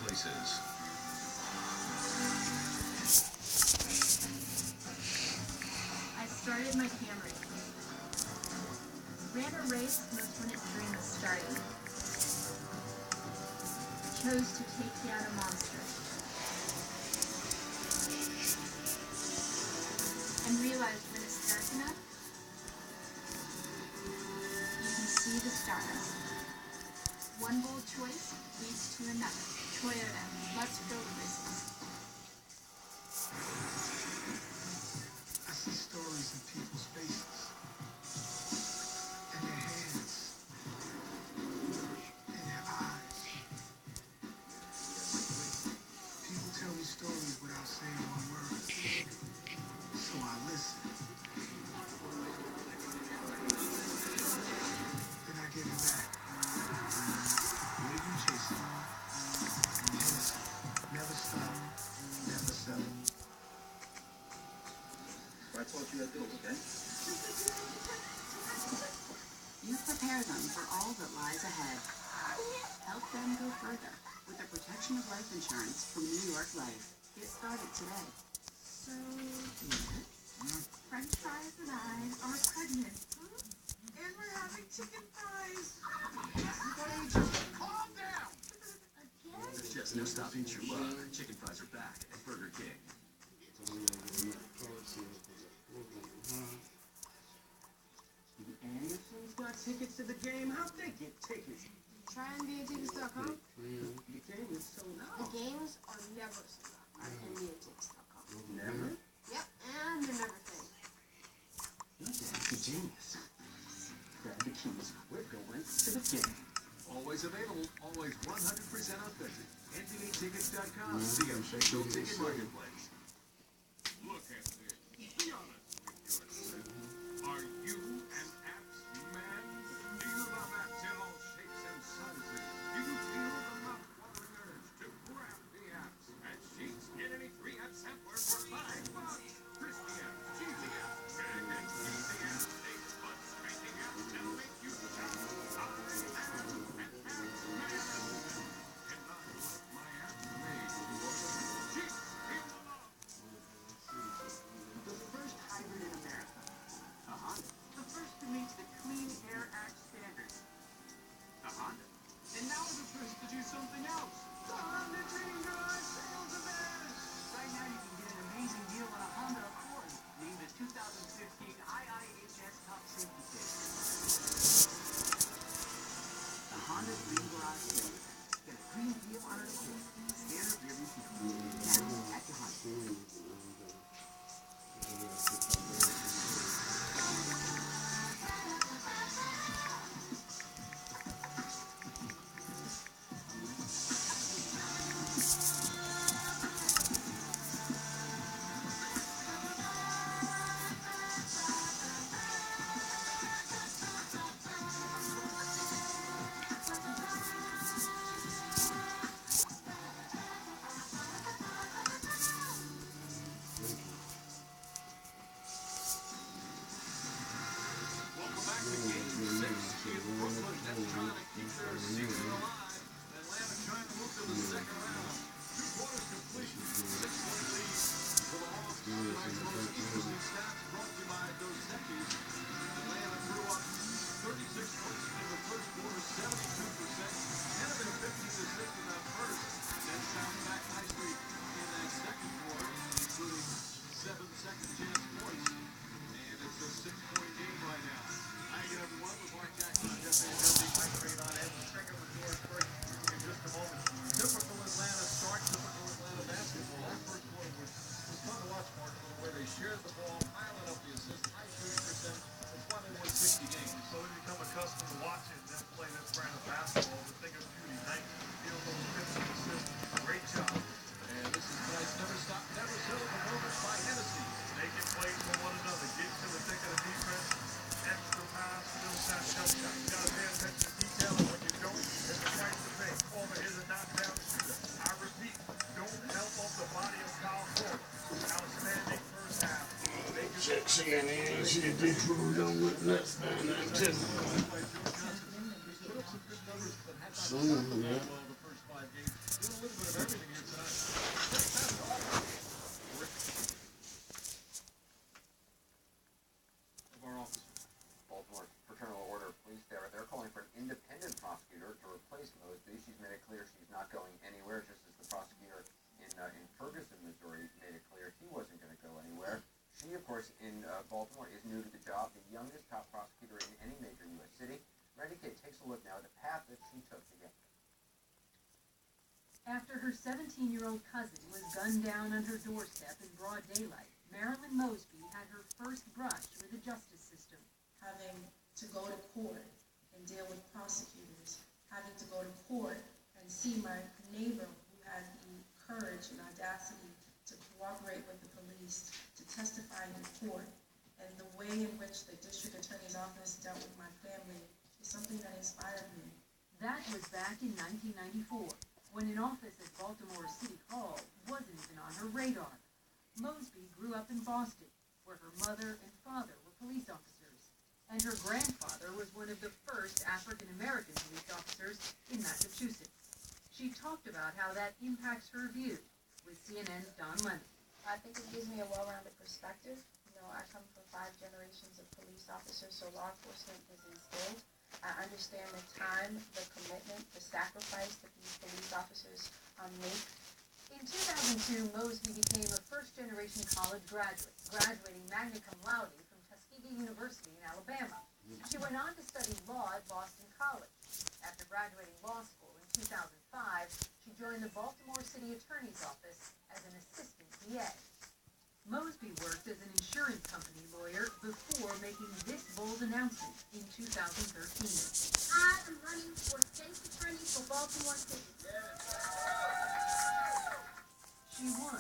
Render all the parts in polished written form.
places. I started my camera. Ran a race most when its dream was starting. Chose to take down a monster. And realized when it's dark enough, you can see the stars. One bold choice leads to another. Toyota, let's go races. I see stories in people's faces, in their hands, in their eyes. People tell me stories without saying one word, so I listen. Then I give it back. What are you chasing? Chasing. Never stop. Never settle. That's what you have to do, okay? You prepare them for all that lies ahead. Help them go further with the protection of life insurance from New York Life. Get started today. So, French fries and I are pregnant. And we're having chicken fries. Everybody just calm down. Again? There's just no stopping true love. Chicken fries are back at Burger King. Anderson's got tickets to the game. How'd they get tickets? Try NBAtickets.com. The game is sold The out. games are never sold out on NBAtickets.com. Never? Yep, and they're never fake. Your dad's a genius. Grab the keys. We're going to the game. Always available, always 100% authentic. NBAtickets.com, the official ticket marketplace. Look at this. Be honest with yourself. Are you an apps man? Do you love apps in all shapes and sizes? Do you feel the mouth-watering urge to grab the apps? At Sheets, get any 3 app sampler for $5. Crispy apps, cheesy apps, and cheesy apps. They butt-scraping apps that'll make you jump. I am an apps man. And I like my apps made for Sheets. Feel the love. The first hybrid in America. A Honda. The first to meet the Clean Air Act standards. A Honda. And now we're the first to do something else. The Honda Dream Drive sales event. Right now you can get an amazing deal on a Honda Accord, named the 2015 IIHS Top Safety Pick. The Honda Dream Garage sales event. Get a green deal on an Accord. Standard rear view seat. Now at your Honda. Welcome back to Game 6. If Brooklyn is trying to keep their season alive, Atlanta trying to move to the second round. 2 quarters completion, 6-point lead for the Hawks. Tonight's most interesting stats brought to you by Dos Equis. Atlanta threw up 36 points in the first quarter, 72%. Had been 15-6 in that first. Then bounced back nicely in that second quarter, including 7 second-chance points. And it's a 6-point game right now. Hi again, everyone. With Mark Jackson and Jeff Van Gundy. Mike Trade on it. We'll check out the George first in just a moment. Typical Atlanta start, typical Atlanta basketball. That first quarter was fun to watch, Mark, the way they shared the ball, piling up the assists, high shooting percent. That's why they won 60 games. So we become accustomed to watching them play this brand of basketball. The thing of beauty, 19 field goals, 15 assists. Great job. And this is tonight's Never Stop, Never Settle performance by Hennessy. Making plays for one another. Get to the thick of the defense. Extra pass, still shot, jump shot. You gotta pay attention to detail, and when you don't, it's the price to pay. Over is a knockdown shooter. I repeat, don't help off the body of Kyle Ford. Outstanding first half. Sexy and easy to be food on with nuts and too. Put up some good numbers, but had not shot the ball well the first 5 games. Doing a little bit of with everything here tonight. That's all. Of our officers. Baltimore Fraternal Order of Police there. They're calling for an independent prosecutor to replace Mosby. She's made it clear she's not going anywhere, just as the prosecutor in Ferguson, Missouri, made it clear he wasn't going to go anywhere. She, of course, in Baltimore is new to the job, the youngest top prosecutor in any major U.S. city. Randy Kay takes a look now at the path that she took to get there. After her 17-year-old cousin was gunned down on her doorstep in broad daylight, Marilyn Mosby had her first brush with the justice system. Having to go to court and deal with prosecutors, having to go to court and see my neighbor who had the courage and audacity to cooperate with the police, to testify in court, and the way in which the district attorney's office dealt with my family is something that inspired me. That was back in 1994, when an office at Baltimore City Hall wasn't even on her radar. Mosby grew up in Boston, where her mother and father were police officers, and her grandfather was one of the first African-American police officers in Massachusetts. She talked about how that impacts her view with CNN's Don Lemon. I think it gives me a well-rounded perspective. You know, I come from 5 generations of police officers, so law enforcement is instilled. I understand the time, the commitment, the sacrifice that these police officers make. In 2002, Mosby became a first-generation college graduate, graduating magna cum laude from Tuskegee University in Alabama. She went on to study law at Boston College. After graduating law school in 2005, she joined the Baltimore City Attorney's Office as an assistant DA. Mosby worked as an insurance company lawyer before making this bold announcement in 2013. I am running for state's attorney for Baltimore City. She won,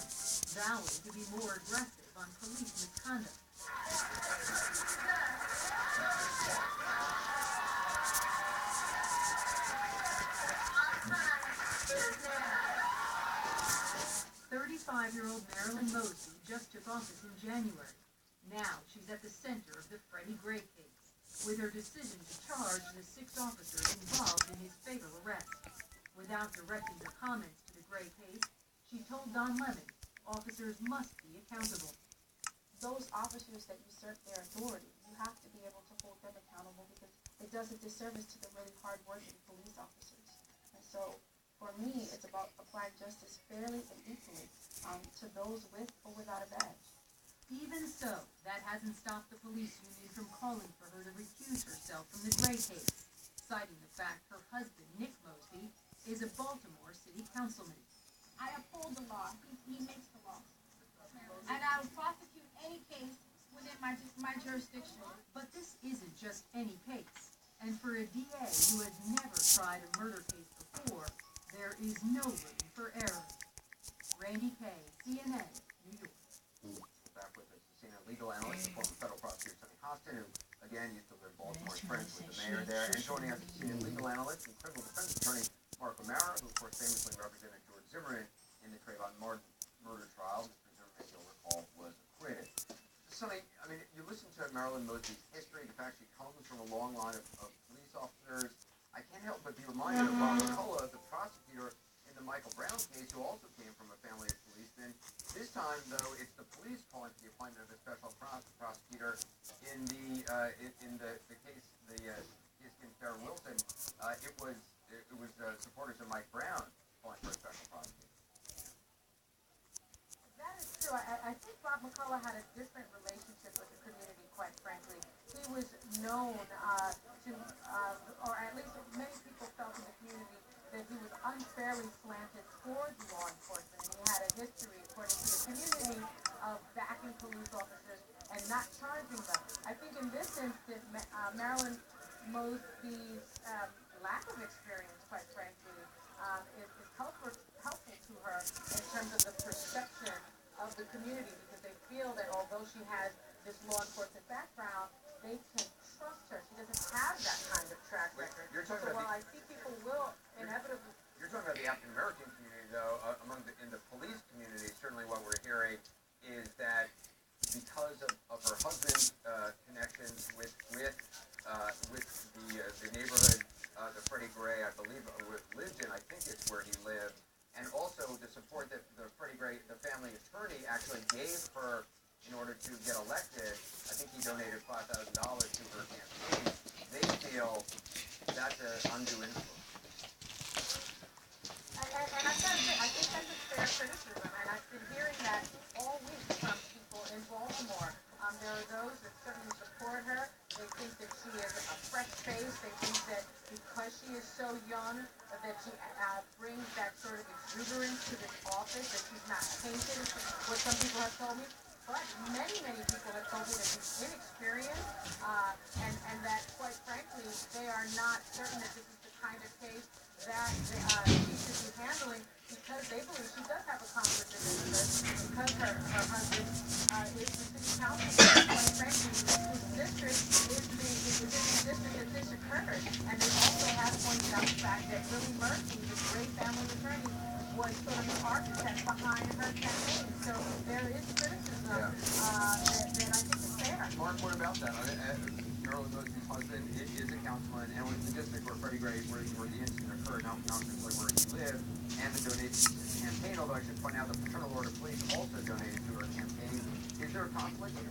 vowing to be more aggressive on police misconduct. Year-old Marilyn Mosby just took office in January. Now she's at the center of the Freddie Gray case, with her decision to charge the 6 officers involved in his fatal arrest. Without directing her comments to the Gray case, she told Don Lemon officers must be accountable. Those officers that usurp their authority, you have to be able to hold them accountable because it does a disservice to the really hard-working police officers. And so, for me, it's about applying justice fairly and equally to those with or without a badge. Even so, that hasn't stopped the police union from calling for her to recuse herself from the Gray case, citing the fact her husband, Nick Mosby, is a Baltimore city councilman. I uphold the law. He makes the law. And I will prosecute any case within my jurisdiction. But this isn't just any case. And for a DA who has never tried a murder case before, there is no room for error. Randy Kay, CNN, New York. Back with us, the senior legal analyst, former federal prosecutor Sonny Hostin, who again used to live in Baltimore, friends with the mayor there, and joining us, the senior legal analyst and criminal defense attorney Mark O'Mara, who of course famously represented George Zimmerman in the Trayvon Martin murder trial. Mr. Zimmerman, you'll recall, was acquitted. Sonny, I mean, you listen to Marilyn Mosby's history, the fact she comes from a long line of police officers. I can't help but be reminded of Bob McCullough, the prosecutor in the Michael Brown case, who also came from a family of policemen. This time, though, it's the police calling for the appointment of a special prosecutor in the case against Darren Wilson. It was supporters of Mike Brown calling for a special prosecutor. That is true. I think Bob McCullough had a different relationship with the community, quite frankly. He was known or at least many people felt in the community, that he was unfairly slanted towards law enforcement. And he had a history, according to the community, of backing police officers and not charging them. I think in this instance, Marilyn Mosby's lack of experience, quite frankly, is helpful to her in terms of the perception of the community, because they feel that although she has this law enforcement background, they can trust her. She doesn't have that kind of track record. So while I see people will inevitably... You're talking about the African American community, though. In the police community, certainly what we're hearing is that because of her husband's connections with the neighborhood, the Freddie Gray, I believe, lived in, I think it's where he lived, and also to get elected, I think he donated $5,000 to her campaign. They feel that's an undue influence. And I've got to say, I think that's a fair criticism, and I've been hearing that all week from people in Baltimore. There are those that certainly support her. They think that she is a fresh face. They think that because she is so young, that she brings that sort of exuberance to this office, that she's not tainted, is what some people have told me. But many, many people have told me that she's inexperienced, and that, quite frankly, they are not certain that this is the kind of case that she should be handling, because they believe she does have a conflict of interest, because her husband is the city councilman, quite frankly, whose district is in the district that this occurred. And they also have pointed out the fact that Willie Murphy, the great family attorney, was sort of the architect behind her campaign. So there is criticism that I think is fair. Mark, what about that? Marilyn Mosby's husband is a councilman, and was the district where Freddie Gray, where the incident occurred, not necessarily where he lived, and the donations to the campaign, although I should point out the Fraternal Order of Police also donated to her campaign. Is there a conflict here?